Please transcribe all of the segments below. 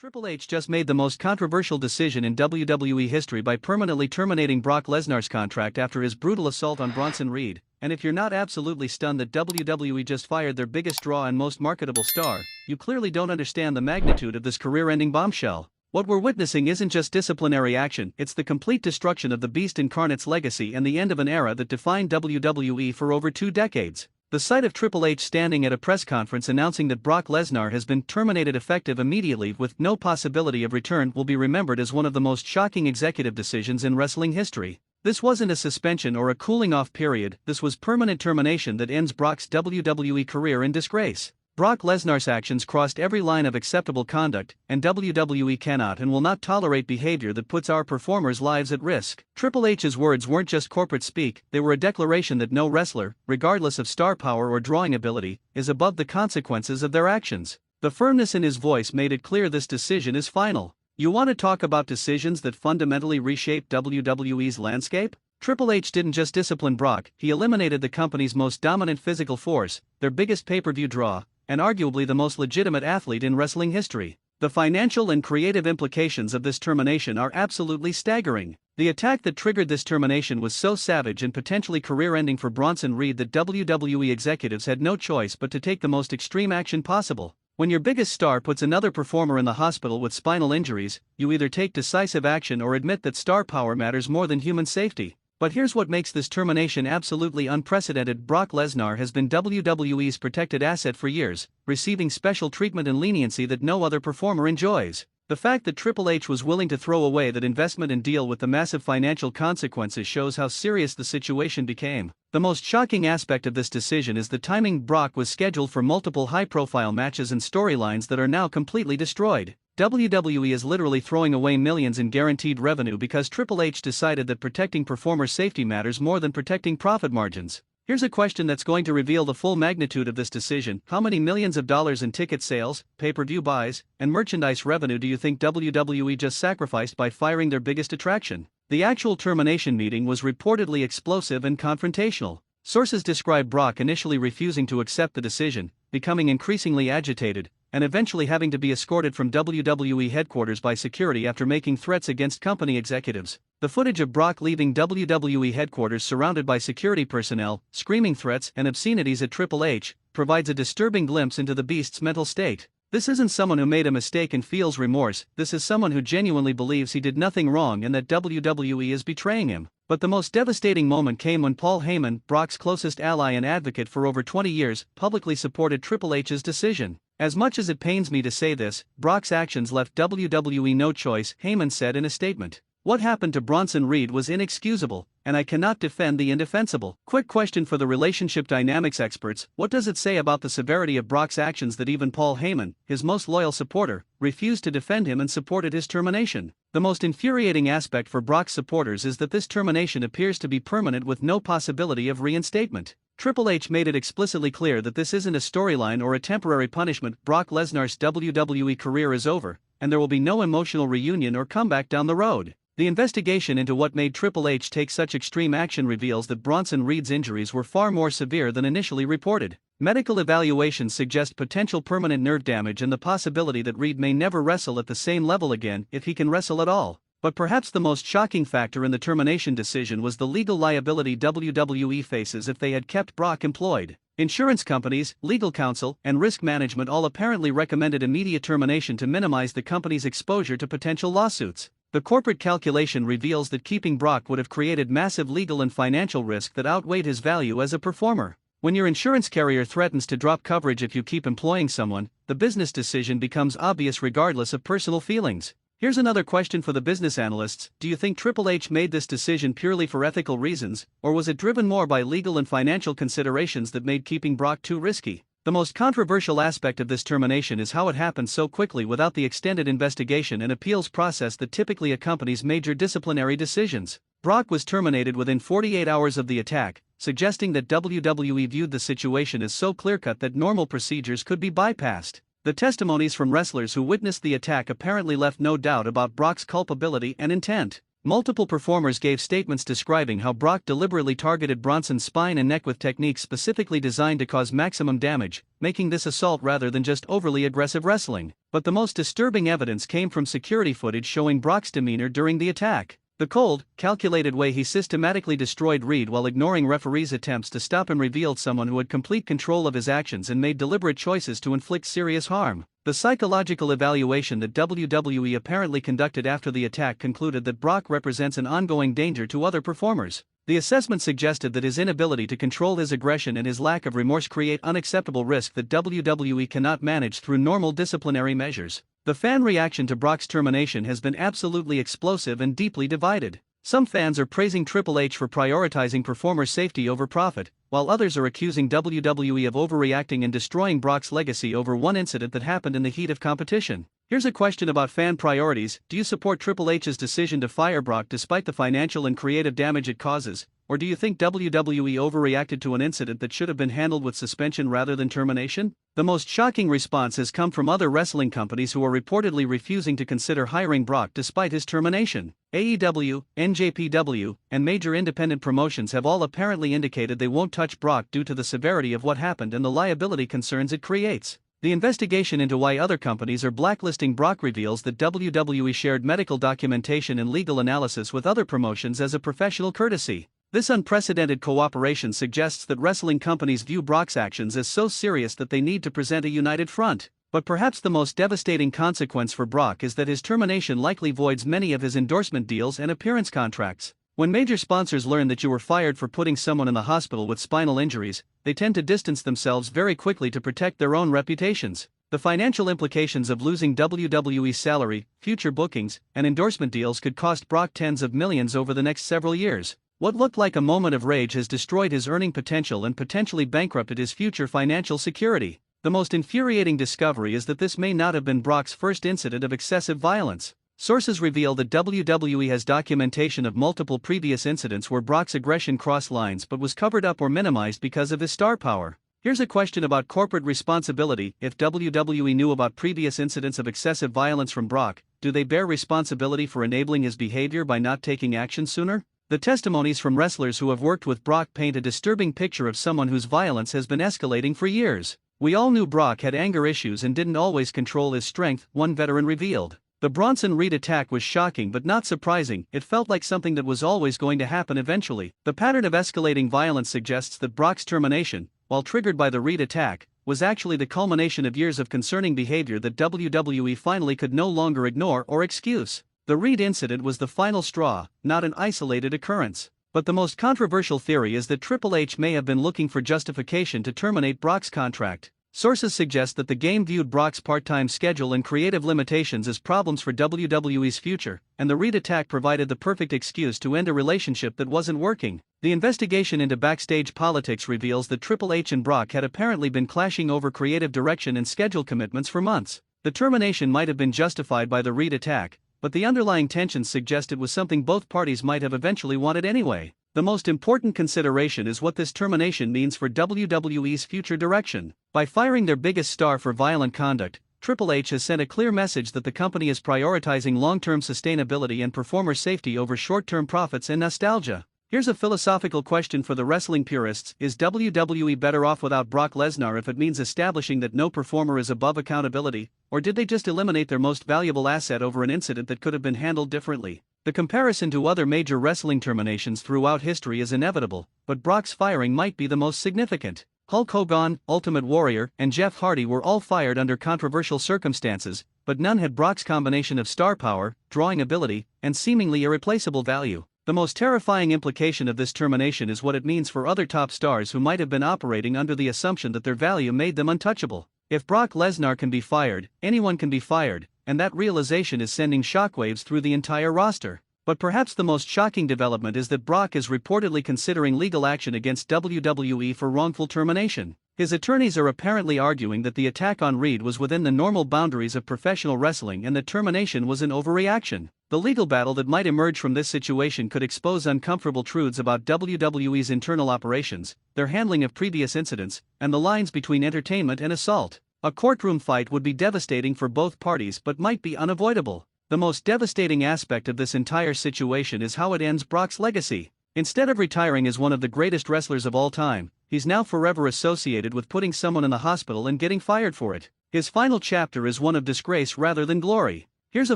Triple H just made the most controversial decision in WWE history by permanently terminating Brock Lesnar's contract after his brutal assault on Bronson Reed, and if you're not absolutely stunned that WWE just fired their biggest draw and most marketable star, you clearly don't understand the magnitude of this career-ending bombshell. What we're witnessing isn't just disciplinary action, it's the complete destruction of the Beast Incarnate's legacy and the end of an era that defined WWE for over 2 decades. The sight of Triple H standing at a press conference announcing that Brock Lesnar has been terminated effective immediately with no possibility of return will be remembered as one of the most shocking executive decisions in wrestling history. This wasn't a suspension or a cooling-off period, this was permanent termination that ends Brock's WWE career in disgrace. Brock Lesnar's actions crossed every line of acceptable conduct, and WWE cannot and will not tolerate behavior that puts our performers' lives at risk. Triple H's words weren't just corporate speak, they were a declaration that no wrestler, regardless of star power or drawing ability, is above the consequences of their actions. The firmness in his voice made it clear this decision is final. You want to talk about decisions that fundamentally reshape WWE's landscape? Triple H didn't just discipline Brock, he eliminated the company's most dominant physical force, their biggest pay-per-view draw, and arguably the most legitimate athlete in wrestling history. The financial and creative implications of this termination are absolutely staggering. The attack that triggered this termination was so savage and potentially career-ending for Bronson Reed that WWE executives had no choice but to take the most extreme action possible. When your biggest star puts another performer in the hospital with spinal injuries, you either take decisive action or admit that star power matters more than human safety. But here's what makes this termination absolutely unprecedented. Brock Lesnar has been WWE's protected asset for years, receiving special treatment and leniency that no other performer enjoys. The fact that Triple H was willing to throw away that investment and deal with the massive financial consequences shows how serious the situation became. The most shocking aspect of this decision is the timing. Brock was scheduled for multiple high-profile matches and storylines that are now completely destroyed. WWE is literally throwing away millions in guaranteed revenue because Triple H decided that protecting performer safety matters more than protecting profit margins. Here's a question that's going to reveal the full magnitude of this decision. How many millions of dollars in ticket sales, pay-per-view buys, and merchandise revenue do you think WWE just sacrificed by firing their biggest attraction? The actual termination meeting was reportedly explosive and confrontational. Sources describe Brock initially refusing to accept the decision, becoming increasingly agitated, and eventually having to be escorted from WWE headquarters by security after making threats against company executives. The footage of Brock leaving WWE headquarters surrounded by security personnel, screaming threats and obscenities at Triple H, provides a disturbing glimpse into the Beast's mental state. This isn't someone who made a mistake and feels remorse, this is someone who genuinely believes he did nothing wrong and that WWE is betraying him. But the most devastating moment came when Paul Heyman, Brock's closest ally and advocate for over 20 years, publicly supported Triple H's decision. As much as it pains me to say this, Brock's actions left WWE no choice, Heyman said in a statement. What happened to Bronson Reed was inexcusable, and I cannot defend the indefensible. Quick question for the relationship dynamics experts, what does it say about the severity of Brock's actions that even Paul Heyman, his most loyal supporter, refused to defend him and supported his termination? The most infuriating aspect for Brock's supporters is that this termination appears to be permanent with no possibility of reinstatement. Triple H made it explicitly clear that this isn't a storyline or a temporary punishment. Brock Lesnar's WWE career is over, and there will be no emotional reunion or comeback down the road. The investigation into what made Triple H take such extreme action reveals that Bronson Reed's injuries were far more severe than initially reported. Medical evaluations suggest potential permanent nerve damage and the possibility that Reed may never wrestle at the same level again if he can wrestle at all. But perhaps the most shocking factor in the termination decision was the legal liability WWE faces if they had kept Brock employed. Insurance companies, legal counsel, and risk management all apparently recommended immediate termination to minimize the company's exposure to potential lawsuits. The corporate calculation reveals that keeping Brock would have created massive legal and financial risk that outweighed his value as a performer. When your insurance carrier threatens to drop coverage if you keep employing someone, the business decision becomes obvious regardless of personal feelings. Here's another question for the business analysts. Do you think Triple H made this decision purely for ethical reasons, or was it driven more by legal and financial considerations that made keeping Brock too risky? The most controversial aspect of this termination is how it happened so quickly without the extended investigation and appeals process that typically accompanies major disciplinary decisions. Brock was terminated within 48 hours of the attack, suggesting that WWE viewed the situation as so clear-cut that normal procedures could be bypassed. The testimonies from wrestlers who witnessed the attack apparently left no doubt about Brock's culpability and intent. Multiple performers gave statements describing how Brock deliberately targeted Bronson's spine and neck with techniques specifically designed to cause maximum damage, making this assault rather than just overly aggressive wrestling. But the most disturbing evidence came from security footage showing Brock's demeanor during the attack. The cold, calculated way he systematically destroyed Reed while ignoring referees' attempts to stop him revealed someone who had complete control of his actions and made deliberate choices to inflict serious harm. The psychological evaluation that WWE apparently conducted after the attack concluded that Brock represents an ongoing danger to other performers. The assessment suggested that his inability to control his aggression and his lack of remorse create unacceptable risk that WWE cannot manage through normal disciplinary measures. The fan reaction to Brock's termination has been absolutely explosive and deeply divided. Some fans are praising Triple H for prioritizing performer safety over profit, while others are accusing WWE of overreacting and destroying Brock's legacy over one incident that happened in the heat of competition. Here's a question about fan priorities: do you support Triple H's decision to fire Brock despite the financial and creative damage it causes, or do you think WWE overreacted to an incident that should have been handled with suspension rather than termination? The most shocking response has come from other wrestling companies who are reportedly refusing to consider hiring Brock despite his termination. AEW, NJPW, and major independent promotions have all apparently indicated they won't touch Brock due to the severity of what happened and the liability concerns it creates. The investigation into why other companies are blacklisting Brock reveals that WWE shared medical documentation and legal analysis with other promotions as a professional courtesy. This unprecedented cooperation suggests that wrestling companies view Brock's actions as so serious that they need to present a united front. But perhaps the most devastating consequence for Brock is that his termination likely voids many of his endorsement deals and appearance contracts. When major sponsors learn that you were fired for putting someone in the hospital with spinal injuries, they tend to distance themselves very quickly to protect their own reputations. The financial implications of losing WWE's salary, future bookings, and endorsement deals could cost Brock tens of millions over the next several years. What looked like a moment of rage has destroyed his earning potential and potentially bankrupted his future financial security. The most infuriating discovery is that this may not have been Brock's first incident of excessive violence. Sources reveal that WWE has documentation of multiple previous incidents where Brock's aggression crossed lines but was covered up or minimized because of his star power. Here's a question about corporate responsibility: if WWE knew about previous incidents of excessive violence from Brock, do they bear responsibility for enabling his behavior by not taking action sooner? The testimonies from wrestlers who have worked with Brock paint a disturbing picture of someone whose violence has been escalating for years. "We all knew Brock had anger issues and didn't always control his strength," one veteran revealed. The Bronson Reed attack was shocking but not surprising. It felt like something that was always going to happen eventually. The pattern of escalating violence suggests that Brock's termination, while triggered by the Reed attack, was actually the culmination of years of concerning behavior that WWE finally could no longer ignore or excuse. The Reed incident was the final straw, not an isolated occurrence. But the most controversial theory is that Triple H may have been looking for justification to terminate Brock's contract. Sources suggest that the game viewed Brock's part-time schedule and creative limitations as problems for WWE's future, and the Reed attack provided the perfect excuse to end a relationship that wasn't working. The investigation into backstage politics reveals that Triple H and Brock had apparently been clashing over creative direction and schedule commitments for months. The termination might have been justified by the Reed attack, but the underlying tensions suggest it was something both parties might have eventually wanted anyway. The most important consideration is what this termination means for WWE's future direction. By firing their biggest star for violent conduct, Triple H has sent a clear message that the company is prioritizing long-term sustainability and performer safety over short-term profits and nostalgia. Here's a philosophical question for the wrestling purists: is WWE better off without Brock Lesnar if it means establishing that no performer is above accountability, or did they just eliminate their most valuable asset over an incident that could have been handled differently? The comparison to other major wrestling terminations throughout history is inevitable, but Brock's firing might be the most significant. Hulk Hogan, Ultimate Warrior, and Jeff Hardy were all fired under controversial circumstances, but none had Brock's combination of star power, drawing ability, and seemingly irreplaceable value. The most terrifying implication of this termination is what it means for other top stars who might have been operating under the assumption that their value made them untouchable. If Brock Lesnar can be fired, anyone can be fired, and that realization is sending shockwaves through the entire roster. But perhaps the most shocking development is that Brock is reportedly considering legal action against WWE for wrongful termination. His attorneys are apparently arguing that the attack on Reed was within the normal boundaries of professional wrestling and that termination was an overreaction. The legal battle that might emerge from this situation could expose uncomfortable truths about WWE's internal operations, their handling of previous incidents, and the lines between entertainment and assault. A courtroom fight would be devastating for both parties but might be unavoidable. The most devastating aspect of this entire situation is how it ends Brock's legacy. Instead of retiring as one of the greatest wrestlers of all time, he's now forever associated with putting someone in the hospital and getting fired for it. His final chapter is one of disgrace rather than glory. Here's a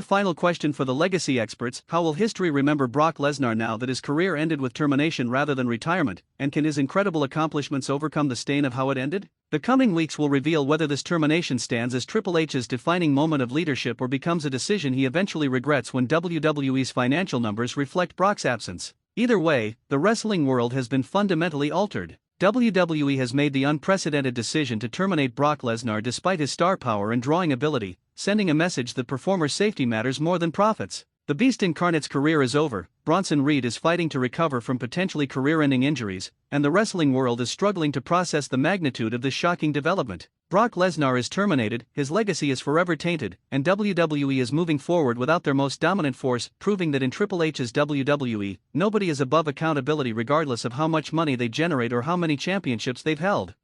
final question for the legacy experts: how will history remember Brock Lesnar now that his career ended with termination rather than retirement, and can his incredible accomplishments overcome the stain of how it ended? The coming weeks will reveal whether this termination stands as Triple H's defining moment of leadership or becomes a decision he eventually regrets when WWE's financial numbers reflect Brock's absence. Either way, the wrestling world has been fundamentally altered. WWE has made the unprecedented decision to terminate Brock Lesnar despite his star power and drawing ability, sending a message that performer safety matters more than profits. The Beast Incarnate's career is over, Bronson Reed is fighting to recover from potentially career-ending injuries, and the wrestling world is struggling to process the magnitude of this shocking development. Brock Lesnar is terminated, his legacy is forever tainted, and WWE is moving forward without their most dominant force, proving that in Triple H's WWE, nobody is above accountability regardless of how much money they generate or how many championships they've held.